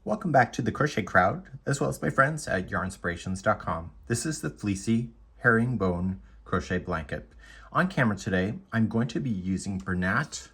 Welcome back to the Crochet Crowd, as well as my friends at Yarnspirations.com. This is the Fleecy Herringbone Crochet Blanket. On camera today, I'm going to be using Bernat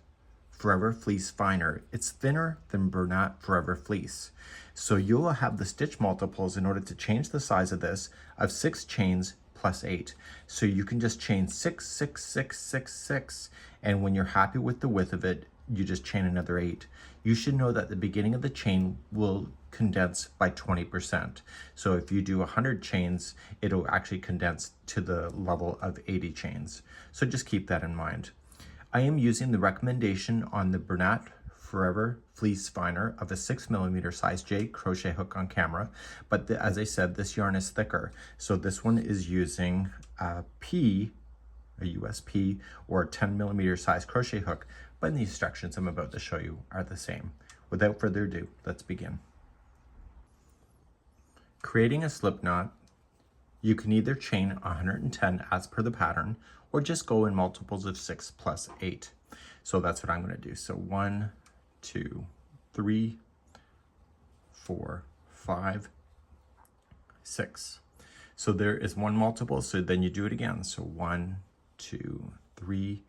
Forever Fleece Finer. It's thinner than Bernat Forever Fleece. So you'll have the stitch multiples in order to change the size of this of 6 chains plus 8. So you can just chain 6, 6, 6, 6, 6, and when you're happy with the width of it, you just chain another 8. You should know that the beginning of the chain will condense by 20%. So if you do 100 chains, it'll actually condense to the level of 80 chains. So just keep that in mind. I am using the recommendation on the Bernat Forever Fleece Finer of a 6mm size J crochet hook on camera, but as I said, this yarn is thicker. So this one is using a USP or a 10mm size crochet hook, but the instructions I'm about to show you are the same. Without further ado, let's begin. Creating a slip knot, you can either chain 110 as per the pattern, or just go in multiples of 6 plus 8. So that's what I'm going to do. So 1, 2, 3, 4, 5, 6. So there is one multiple, so then you do it again. So 1, 2, 3,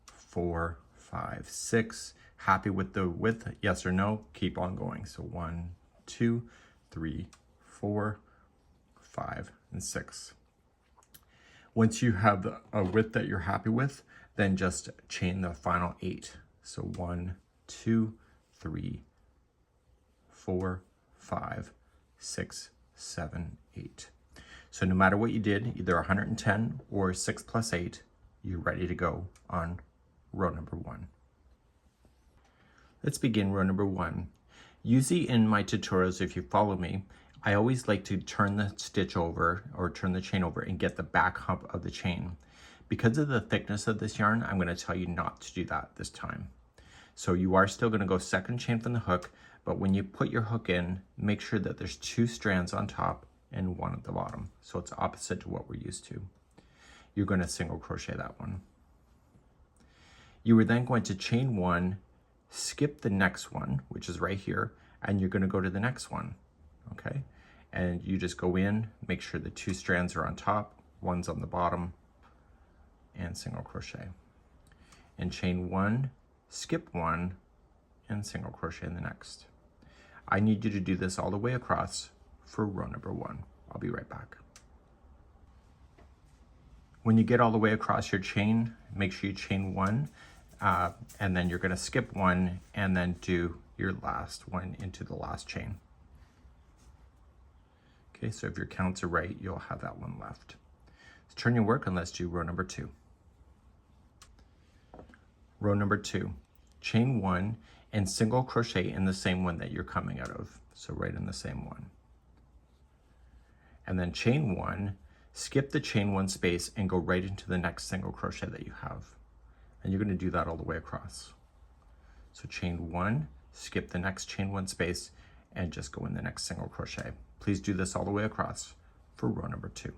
4, 5, 6. Happy with the width? Yes or no? Keep on going. So 1, 2, 3, 4, 5, and 6. Once you have a width that you're happy with, then just chain the final 8. So 1, 2, 3, 4, 5, 6, 7, 8. So no matter what you did, either 110 or 6 plus 8, you're ready to go on row number 1. Let's begin row number 1. Usually in my tutorials, if you follow me, I always like to turn the stitch over or turn the chain over and get the back hump of the chain. Because of the thickness of this yarn, I'm going to tell you not to do that this time. So you are still going to go second chain from the hook, but when you put your hook in, make sure that there's 2 strands on top and 1 at the bottom. So it's opposite to what we're used to. You're going to single crochet that one. You are then going to chain 1, skip the next one, which is right here, and you're going to go to the next one. Okay, and you just go in, make sure the 2 strands are on top, 1's on the bottom, and single crochet. And chain 1, skip 1, and single crochet in the next. I need you to do this all the way across for row number 1. I'll be right back. When you get all the way across your chain, make sure you chain 1, and then you're going to skip 1 and then do your last one into the last chain. Okay, so if your counts are right, you'll have that one left. So turn your work and let's do row number 2. Row number 2, chain 1 and single crochet in the same one that you're coming out of. So right in the same one. And then chain 1, skip the chain 1 space and go right into the next single crochet that you have. And you're going to do that all the way across. So chain 1, skip the next chain 1 space, and just go in the next single crochet. Please do this all the way across for row number 2.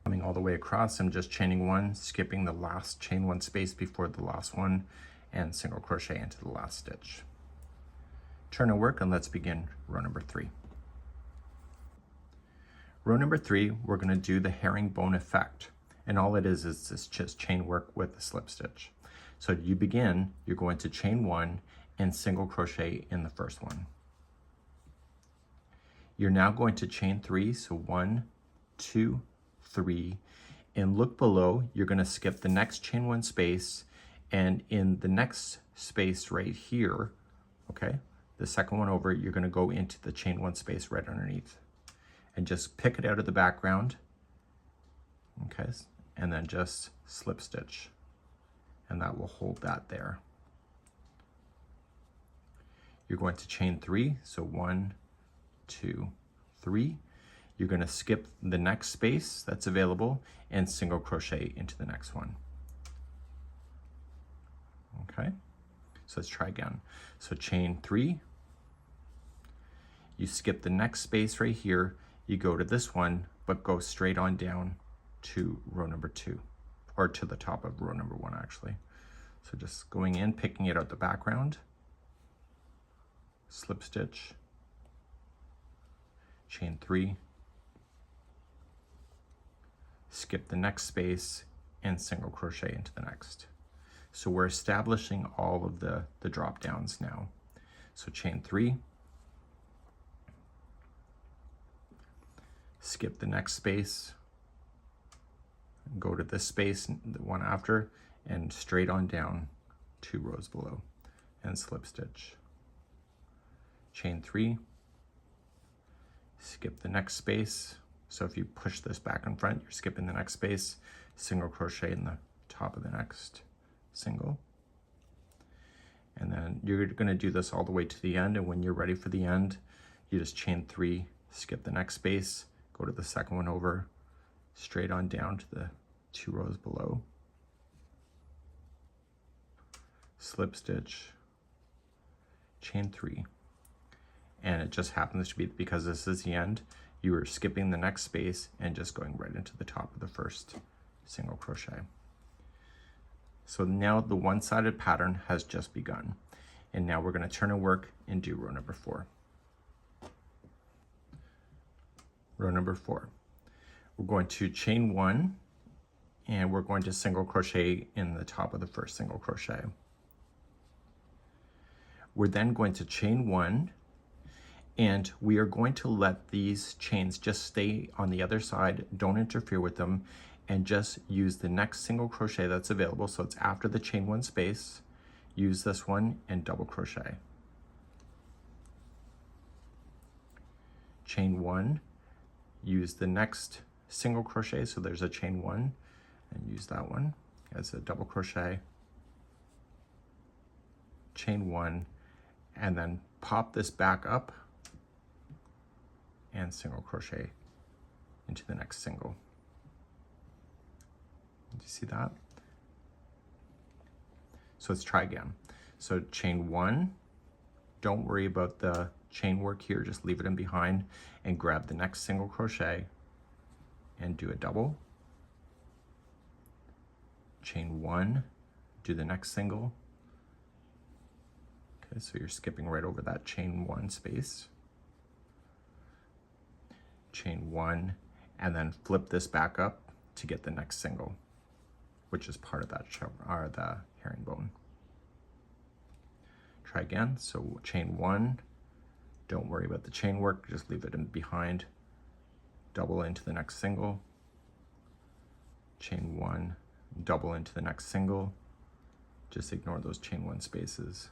Coming all the way across, I'm just chaining 1, skipping the last chain 1 space before the last one, and single crochet into the last stitch. Turn your work and let's begin row number 3. Row number 3, we're going to do the herringbone effect, and all it is this just chain work with a slip stitch. So you begin, you're going to chain 1 and single crochet in the first one. You're now going to chain 3, so 1, 2, 3, and look below. You're going to skip the next chain 1 space, and in the next space right here, okay, the second one over, you're going to go into the chain 1 space right underneath, and just pick it out of the background, okay, and then just slip stitch, and that will hold that there. You're going to chain 3, so 1, 2, 3. You're going to skip the next space that's available and single crochet into the next one. Okay, so let's try again. So chain 3, you skip the next space right here, you go to this one, but go straight on down to row number 2, or to the top of row number 1 actually. So just going in, picking it out the background, slip stitch, chain 3, skip the next space, and single crochet into the next. So we're establishing all of the drop downs now. So chain 3, skip the next space, go to this space, the one after, and straight on down 2 rows below, and slip stitch. Chain 3, skip the next space. So if you push this back in front, you're skipping the next space, single crochet in the top of the next single. And then you're going to do this all the way to the end, and when you're ready for the end, you just chain 3, skip the next space, go to the second one over, straight on down to the 2 rows below, slip stitch, chain 3. And it just happens to be, because this is the end, you are skipping the next space and just going right into the top of the first single crochet. So now the one-sided pattern has just begun. And now we're going to turn and work and do row number 4. Row number 4. We're going to chain 1, and we're going to single crochet in the top of the first single crochet. We're then going to chain 1, and we are going to let these chains just stay on the other side, don't interfere with them, and just use the next single crochet that's available. So it's after the chain 1 space, use this one and double crochet. Chain 1, use the next single crochet, so there's a chain 1, and use that one as a double crochet, chain 1, and then pop this back up and single crochet into the next single. Do you see that? So let's try again. So chain 1, don't worry about the chain work here, just leave it in behind, and grab the next single crochet and do a double. Chain 1, do the next single. Okay, so you're skipping right over that chain 1 space. Chain 1, and then flip this back up to get the next single, which is part of that the herringbone. Try again. So chain 1, don't worry about the chain work, just leave it in behind, double into the next single, chain 1, double into the next single, just ignore those chain 1 spaces,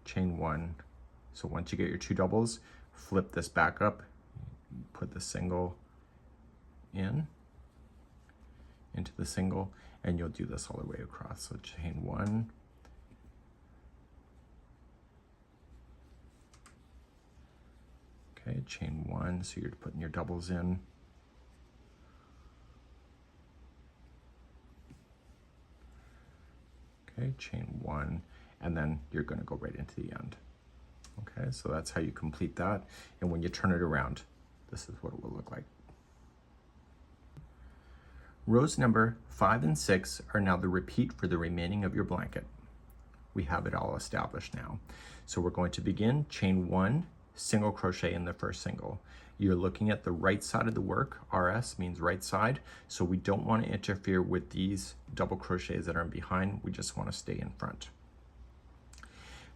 chain 1. So once you get your 2 doubles, flip this back up, put the single into the single, and you'll do this all the way across. So chain 1, okay, chain 1, so you're putting your doubles in, okay, chain 1, and then you're going to go right into the end. Okay, so that's how you complete that, and when you turn it around, this is what it will look like. Rows number 5 and 6 are now the repeat for the remaining of your blanket. We have it all established now. So we're going to begin chain 1, single crochet in the first single. You're looking at the right side of the work. RS means right side, so we don't want to interfere with these double crochets that are in behind. We just want to stay in front.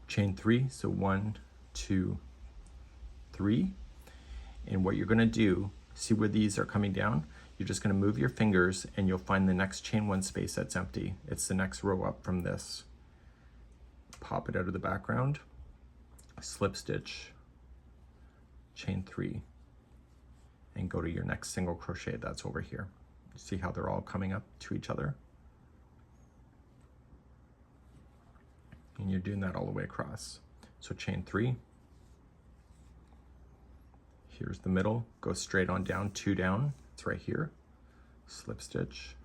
Chain 3, so 1, 2, 3. And what you're going to do, see where these are coming down? You're just going to move your fingers and you'll find the next chain 1 space that's empty. It's the next row up from this. Pop it out of the background, slip stitch, chain 3, and go to your next single crochet that's over here. See how they're all coming up to each other? And you're doing that all the way across. So chain 3, here's the middle, go straight on down, 2 down, it's right here, slip stitch,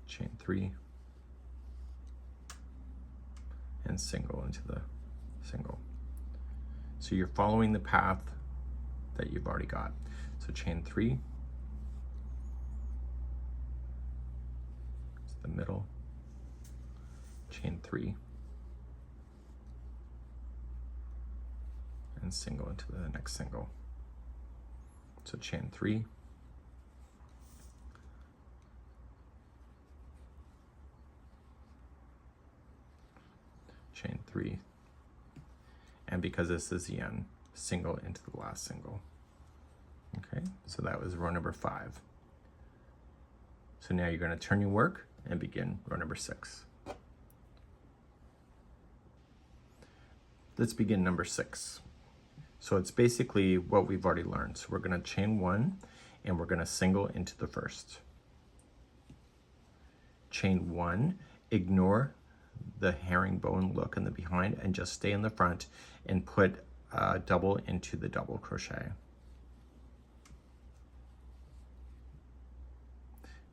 chain 3, and single into the single. So you're following the path that you've already got. So chain 3, it's the middle, chain 3, and single into the next single. So chain 3, chain 3, and because this is the end, single into the last single. Okay, so that was row number 5. So now you're going to turn your work and begin row number 6. Let's begin number 6. So it's basically what we've already learned. So we're going to chain 1 and we're going to single into the first. Chain 1, ignore the herringbone look in the behind and just stay in the front and put a double into the double crochet.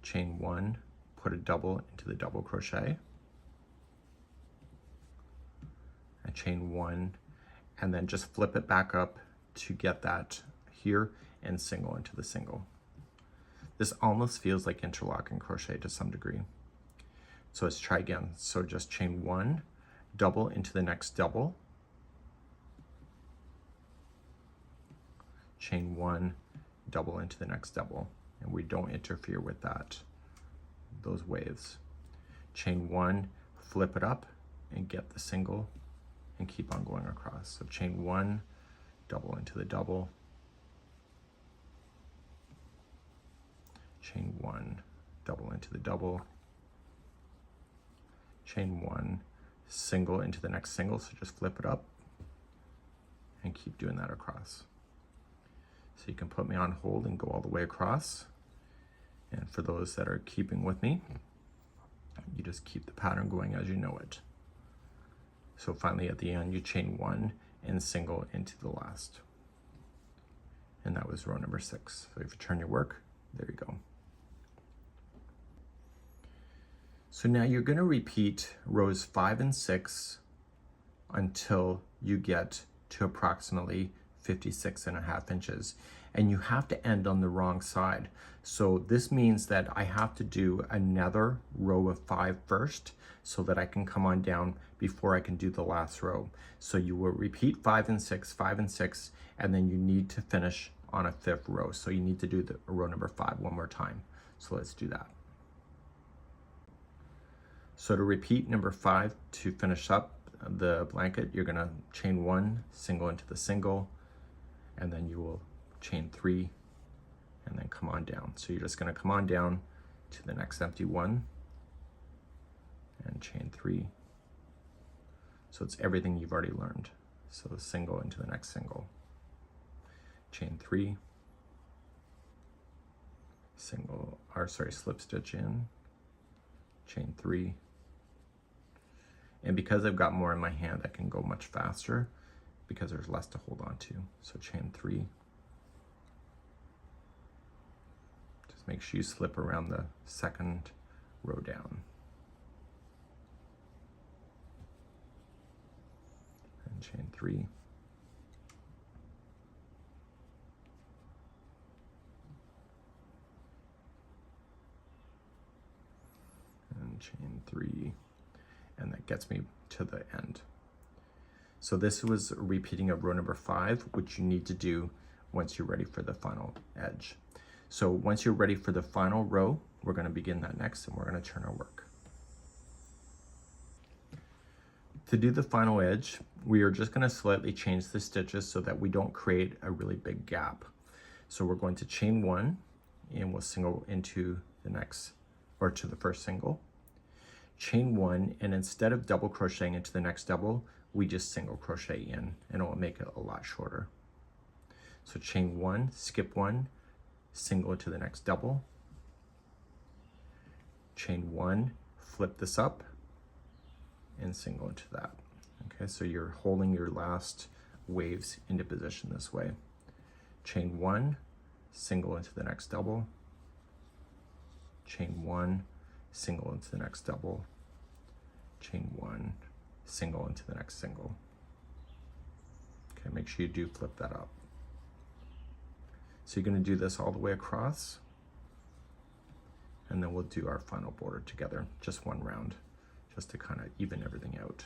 Chain 1, put a double into the double crochet, and chain 1, and then just flip it back up to get that here and single into the single. This almost feels like interlocking crochet to some degree. So let's try again. So just chain 1, double into the next double, chain 1, double into the next double, and we don't interfere with those waves. Chain 1, flip it up and get the single and keep on going across. So chain 1, double into the double, chain 1, double into the double, chain 1, single into the next single, so just flip it up and keep doing that across. So you can put me on hold and go all the way across. And for those that are keeping with me, you just keep the pattern going as you know it. So finally at the end, you chain 1 and single into the last. And that was row number 6. So if you turn your work, there you go. So now you're going to repeat rows 5 and 6 until you get to approximately 56.5 inches. And you have to end on the wrong side. So this means that I have to do another row of 5 first so that I can come on down before I can do the last row. So you will repeat 5 and 6, 5 and 6, and then you need to finish on a 5th row. So you need to do the row number 5 one more time. So let's do that. So to repeat number 5 to finish up the blanket, you're gonna chain 1, single into the single, and then you will chain 3 and then come on down. So you're just going to come on down to the next empty one and chain 3. So it's everything you've already learned. So single into the next single, chain 3, slip stitch in, chain 3. And because I've got more in my hand, I can go much faster because there's less to hold on to. So chain 3. Just make sure you slip around the 2nd row down. And chain 3. And chain 3. And that gets me to the end. So this was a repeating of row number 5, which you need to do once you're ready for the final edge. So once you're ready for the final row, we're going to begin that next and we're going to turn our work. To do the final edge, we are just going to slightly change the stitches so that we don't create a really big gap. So we're going to chain 1 and we'll single into the next, or to the first single. Chain 1, and instead of double crocheting into the next double, we just single crochet in and it will make it a lot shorter. So chain 1, skip 1, single into the next double, chain 1, flip this up and single into that. Okay, so you're holding your last waves into position this way. Chain 1, single into the next double, chain 1, single into the next double, chain 1, single into the next single. Okay, make sure you do flip that up. So you're going to do this all the way across, and then we'll do our final border together, just one round, just to kind of even everything out.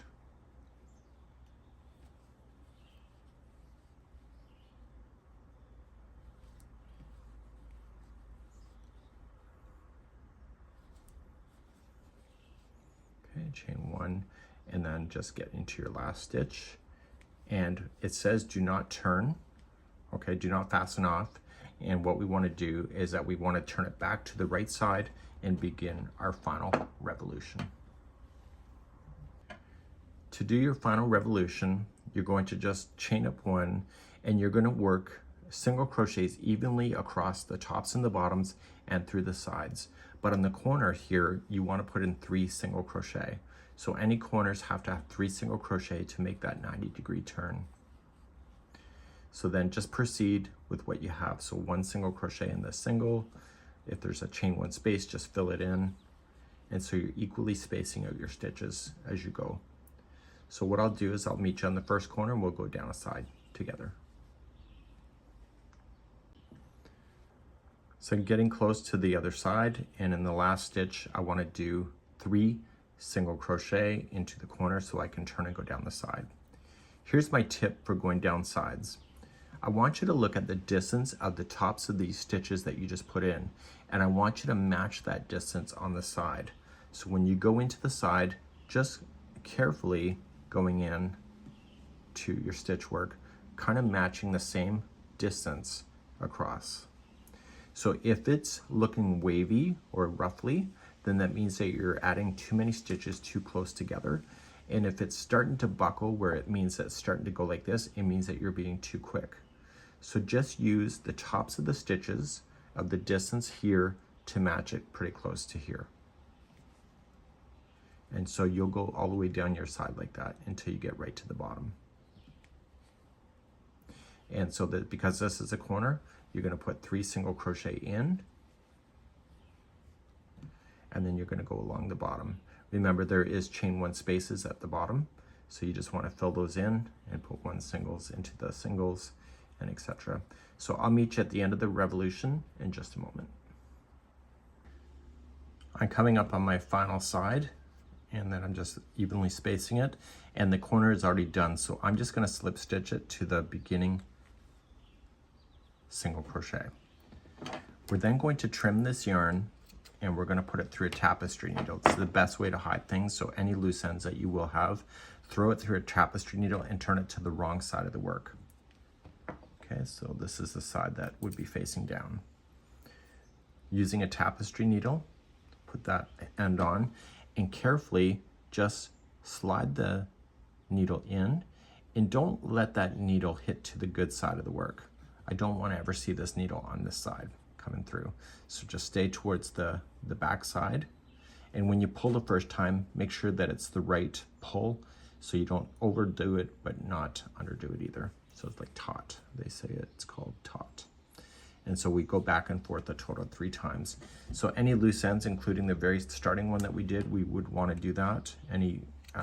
chain 1, and then just get into your last stitch. And it says do not turn, okay, do not fasten off. And what we want to do is that we want to turn it back to the right side and begin our final revolution. To do your final revolution, you're going to just chain up 1, and you're going to work single crochets evenly across the tops and the bottoms and through the sides. But on the corner here, you want to put in 3 single crochet. So any corners have to have 3 single crochet to make that 90-degree turn. So then just proceed with what you have. So 1 single crochet in the single. If there's a chain 1 space, just fill it in. And so you're equally spacing out your stitches as you go. So what I'll do is I'll meet you on the first corner and we'll go down a side together. So I'm getting close to the other side, and in the last stitch I want to do 3 single crochet into the corner so I can turn and go down the side. Here's my tip for going down sides. I want you to look at the distance of the tops of these stitches that you just put in, and I want you to match that distance on the side. So when you go into the side, just carefully going in to your stitch work, kind of matching the same distance across. So if it's looking wavy or roughly, then that means that you're adding too many stitches too close together. And if it's starting to buckle, where it means that it's starting to go like this, it means that you're being too quick. So just use the tops of the stitches of the distance here to match it pretty close to here. And so you'll go all the way down your side like that until you get right to the bottom. And so that because this is a corner, you're going to put 3 single crochet in, and then you're going to go along the bottom. Remember, there is chain 1 spaces at the bottom, so you just want to fill those in and put 1 singles into the singles, and etc. So I'll meet you at the end of the revolution in just a moment. I'm coming up on my final side, and then I'm just evenly spacing it, and the corner is already done, so I'm just going to slip stitch it to the beginning single crochet. We're then going to trim this yarn, and we're going to put it through a tapestry needle. This is the best way to hide things, so any loose ends that you will have, throw it through a tapestry needle and turn it to the wrong side of the work. Okay, so this is the side that would be facing down. Using a tapestry needle, put that end on, and carefully just slide the needle in, and don't let that needle hit to the good side of the work. I don't want to ever see this needle on this side coming through. So just stay towards the back side. And when you pull the first time, make sure that it's the right pull so you don't overdo it, but not underdo it either. So it's like taut. They say it's called taut. And so we go back and forth a total of 3 times. So any loose ends, including the very starting one that we did, we would want to do that. Any,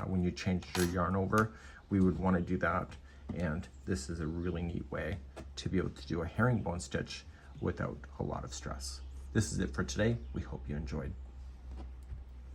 when you change your yarn over, we would want to do that. And this is a really neat way to be able to do a herringbone stitch without a lot of stress. This is it for today. We hope you enjoyed.